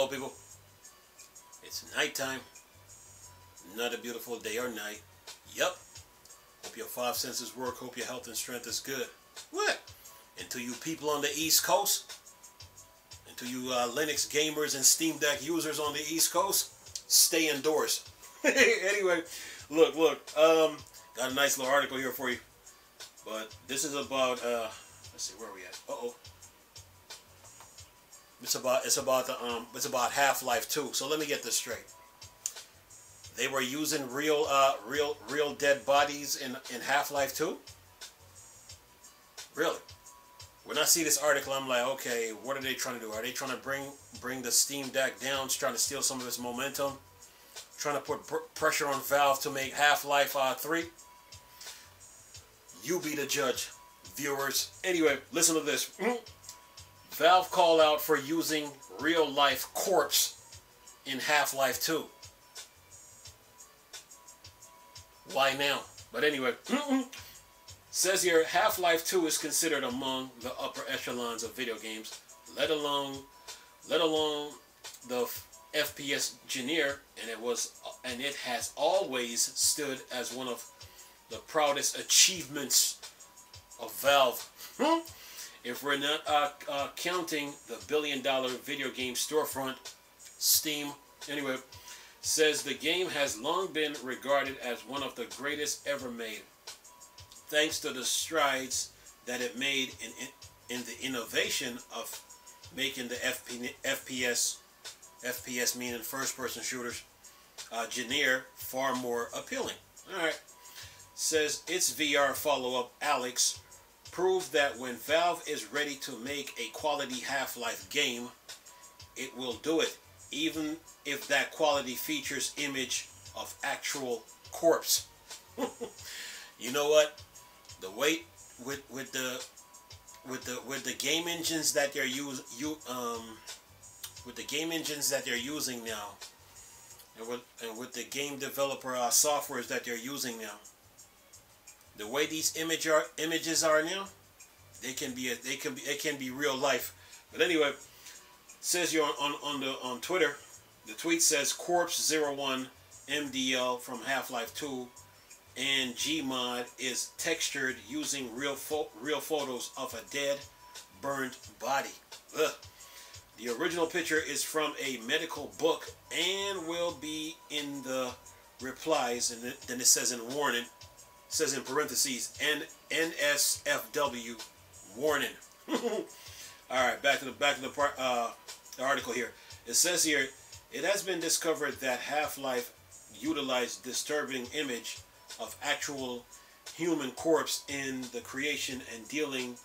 Hello, people. It's nighttime. Not a beautiful day or night. Yup. Hope your five senses work. Hope your health and strength is good. What? And to you people on the East Coast, and to you Linux gamers and Steam Deck users on the East Coast, stay indoors. Anyway, look. Got a nice little article here for you. But this is about, let's see, where are we at? It's about Half-Life 2. So let me get this straight. They were using real dead bodies in Half-Life 2? Really? When I see this article, I'm like, okay, what are they trying to do? Are they trying to bring the Steam Deck down, trying to steal some of its momentum, trying to put pressure on Valve to make Half-Life 3? You be the judge, viewers. Anyway, listen to this. Valve called out for using real-life corpse in Half-Life 2. Why now? But anyway, says here, Half-Life 2 is considered among the upper echelons of video games, let alone the FPS genre, and it has always stood as one of the proudest achievements of Valve. If we're not counting the billion-dollar video game storefront, Steam. Anyway, says the game has long been regarded as one of the greatest ever made, thanks to the strides that it made in the innovation of making the FPS meaning first-person shooters, genre far more appealing. All right. Says its VR follow-up, Alex, proved that when Valve is ready to make a quality Half-Life game, it will do it, even if that quality features image of actual corpse. You know what? The weight with the game engines that they're using now, and with the game developer softwares that they're using now, the way these images are now, it can be real life. But anyway, it says here on Twitter, the tweet says Corpse01 MDL from Half-Life 2 and Gmod is textured using real photos of a dead, burned body. Ugh. The original picture is from a medical book and will be in the replies, and then it says in warning. Says in parentheses, NSFW warning. All right, back to the article here. It says here, it has been discovered that Half-Life utilized disturbing image of actual human corpse in the creation and dealing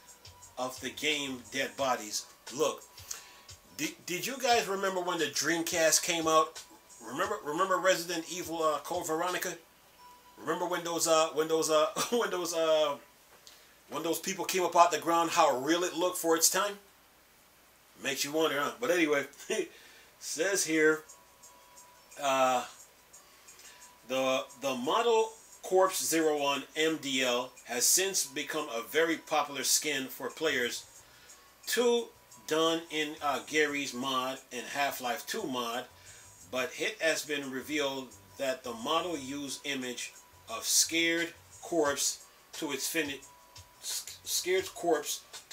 of the game dead bodies. Look, did you guys remember when the Dreamcast came out? Remember Resident Evil Code Veronica? Remember when those people came up out the ground, how real it looked for its time? Makes you wonder, huh? But anyway, says here, the model Corpse01 MDL has since become a very popular skin for players to done in Gary's mod and Half-Life 2 mod, but it has been revealed that the model used image of scared corpse to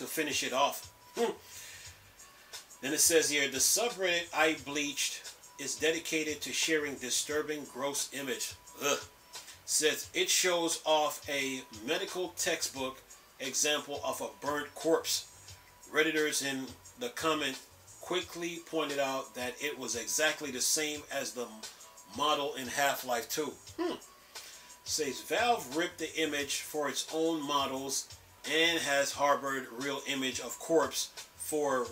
finish it off. Then it says here, the subreddit I Bleached is dedicated to sharing disturbing gross image. Ugh. Says it shows off a medical textbook example of a burnt corpse. Redditors in the comment quickly pointed out that it was exactly the same as the model in Half-Life 2. Says Valve ripped the image for its own models and has harbored real image of corpse for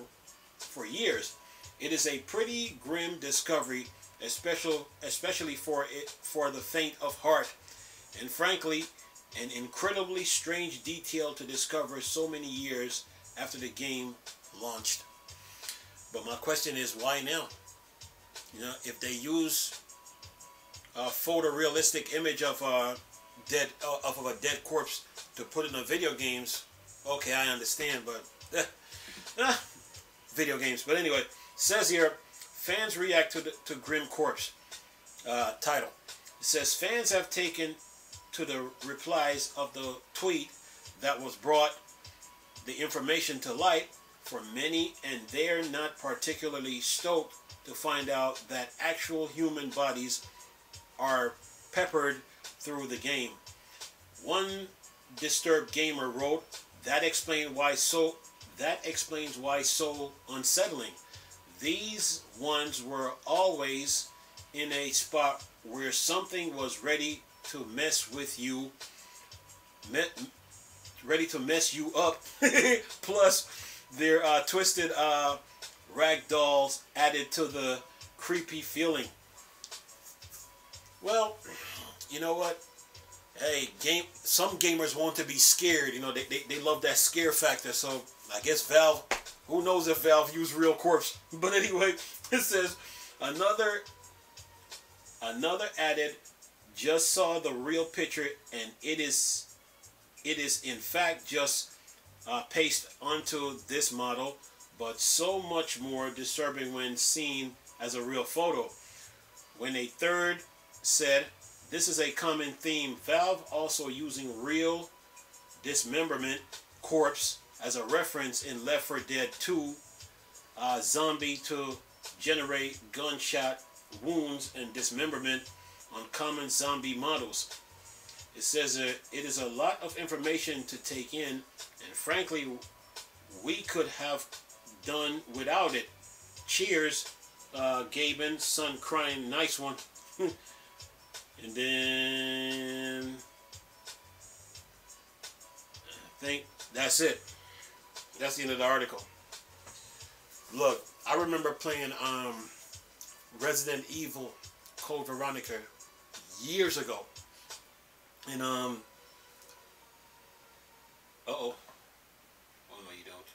years. It is a pretty grim discovery, especially for the faint of heart, and frankly, an incredibly strange detail to discover so many years after the game launched. But my question is, why now? You know, if they use a photorealistic image of a dead corpse to put in the video games, okay, I understand, but video games. But anyway, says here, fans react to Grim Corpse title. It says fans have taken to the replies of the tweet that was brought the information to light for many, and they're not particularly stoked to find out that actual human bodies are peppered through the game. One disturbed gamer wrote, that explains why so unsettling. These ones were always in a spot where something was ready to mess with you, ready to mess you up. Plus, their twisted rag dolls added to the creepy feeling. Well, you know what? Hey, some gamers want to be scared. You know, they love that scare factor. So I guess Valve, who knows if Valve used real corpse. But anyway, it says another added, just saw the real picture, and it is in fact just pasted onto this model, but so much more disturbing when seen as a real photo. When a third said, this is a common theme. Valve also using real dismemberment corpse as a reference in Left 4 Dead 2 zombie to generate gunshot wounds and dismemberment on common zombie models. It says it is a lot of information to take in, and frankly, we could have done without it. Cheers, Gaben, son crying, nice one. And then I think that's it. That's the end of the article. Look, I remember playing Resident Evil Code Veronica years ago. And oh no, you don't.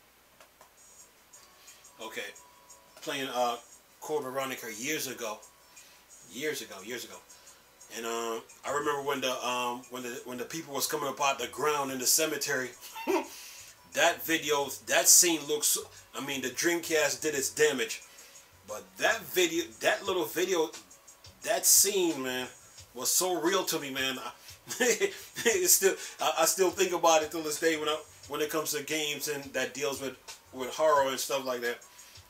Okay. Playing Code Veronica years ago. And I remember when the people was coming up out the ground in the cemetery. That scene looks. I mean, the Dreamcast did its damage, but that little video, that scene, man, was so real to me, man. I still think about it till this day when it comes to games and that deals with horror and stuff like that.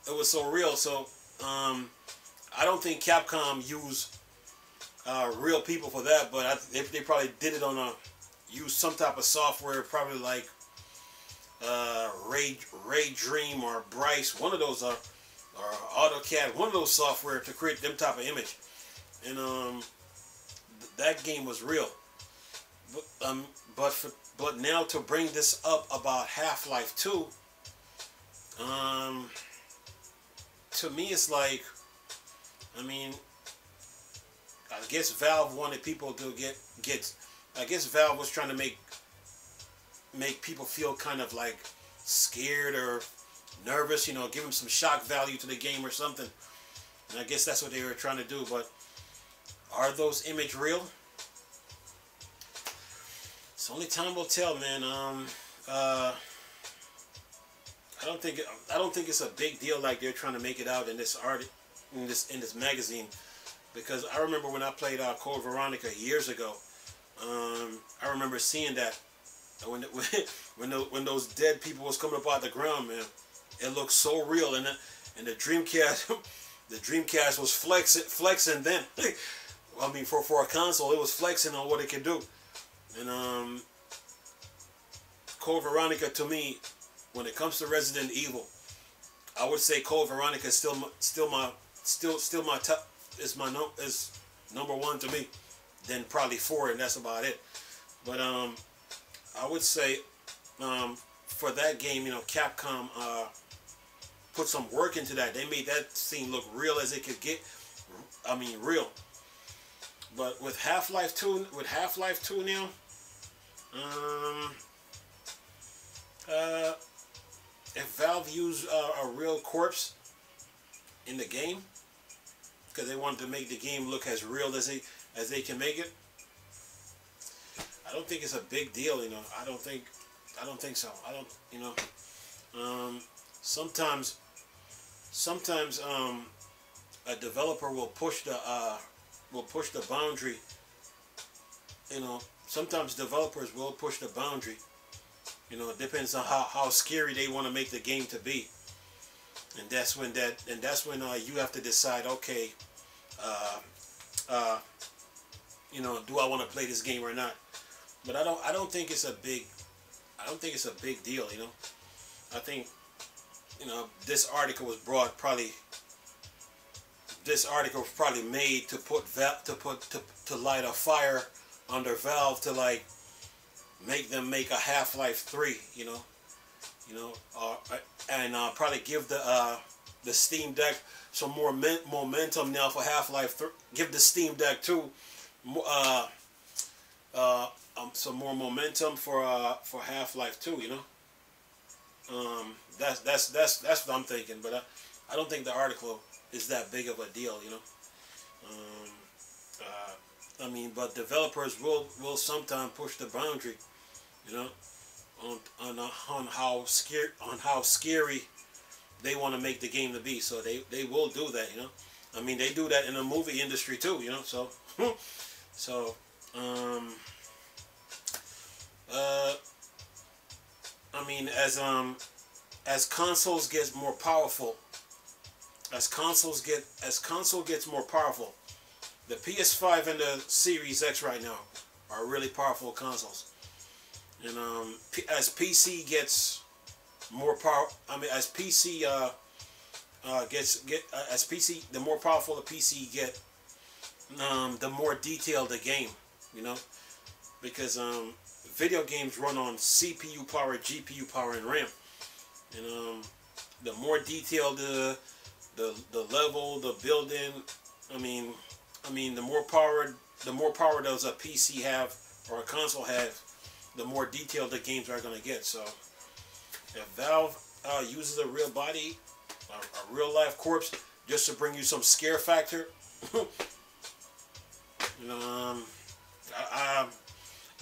It was so real. So I don't think Capcom used real people for that, but they probably did it on use some type of software, probably like Ray Dream or Bryce, one of those or AutoCAD, one of those software to create them type of image. And that game was real. But now to bring this up about Half-Life 2, to me it's like, I mean, I guess Valve wanted people to get. I guess Valve was trying to make people feel kind of like scared or nervous, you know, give them some shock value to the game or something. And I guess that's what they were trying to do. But are those images real? It's only time will tell, man. I don't think it's a big deal like they're trying to make it out in this this magazine. Because I remember when I played Code Veronica years ago, I remember seeing that when those dead people was coming up out the ground, man, it looked so real, and the Dreamcast, was flexing then. I mean, for a console, it was flexing on what it could do, and Code Veronica, to me, when it comes to Resident Evil, I would say Code Veronica is still my top. Is number one to me, then probably 4, and that's about it. But I would say for that game, you know, Capcom put some work into that. They made that scene look real as it could get. I mean, real. But with Half-Life 2 now, if Valve used a real corpse in the game, because they wanted to make the game look as real as they can make it, I don't think it's a big deal, you know. I don't think so. I don't, you know. Sometimes a developer will push the boundary. You know, sometimes developers will push the boundary. You know, it depends on how scary they want to make the game to be, and that's when you have to decide. Okay, you know, do I want to play this game or not? But I don't think it's a big deal. You know, I think, you know, this article was probably made to to light a fire under Valve to like make them make a Half-Life 3, you know, and probably give the Steam Deck some more momentum now for Half-Life 3. Give the Steam Deck 2 some more momentum for Half-Life 2, you know. That's what I'm thinking, but I don't think the article is that big of a deal, you know. I mean, but developers will sometimes push the boundary, you know, on how scary they want to make the game to be. So they will do that, you know. I mean, they do that in the movie industry too, you know. So I mean, as consoles get more powerful, as console gets more powerful, the PS5 and the Series X right now are really powerful consoles. And as PC gets more power, I mean, as PC the more powerful the PC get, the more detailed the game, you know, because video games run on CPU power, GPU power, and RAM, and the more detailed the level, the building, I mean, the more power does a PC have or a console have, the more detailed the games are going to get. So if Valve uses a real body, a real life corpse, just to bring you some scare factor, you know,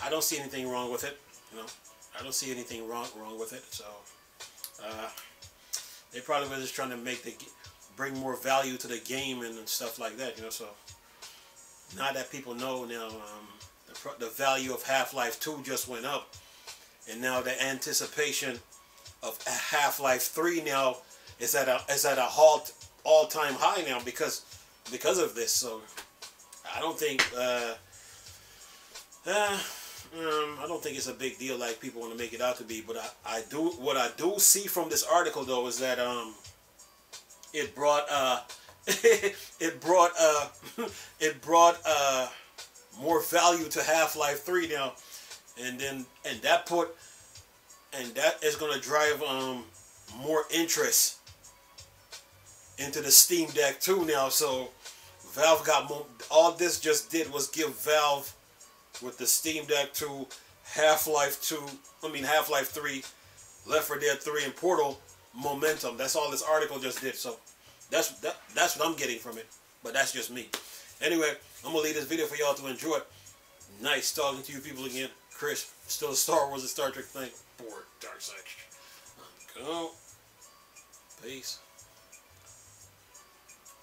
I don't see anything wrong with it. You know, I don't see anything wrong with it. So they probably were just trying to bring more value to the game and stuff like that. You know, so now that people know now, the value of Half-Life 2 just went up, and now the anticipation of Half-Life 3 now is at a all-time high now because of this. So I don't think I don't think it's a big deal like people want to make it out to be. But what I do see from this article though is that it brought more value to Half-Life 3 now, and that is going to drive more interest into the Steam Deck 2 now. So Valve got more. All this just did was give Valve, with the Steam Deck 2, Half-Life 3, Left 4 Dead 3, and Portal, momentum. That's all this article just did. So that's what I'm getting from it. But that's just me. Anyway, I'm going to leave this video for y'all to enjoy. Nice talking to you people again. Chris, still a Star Wars and Star Trek thing. Bored, Dark Side. Go. Peace.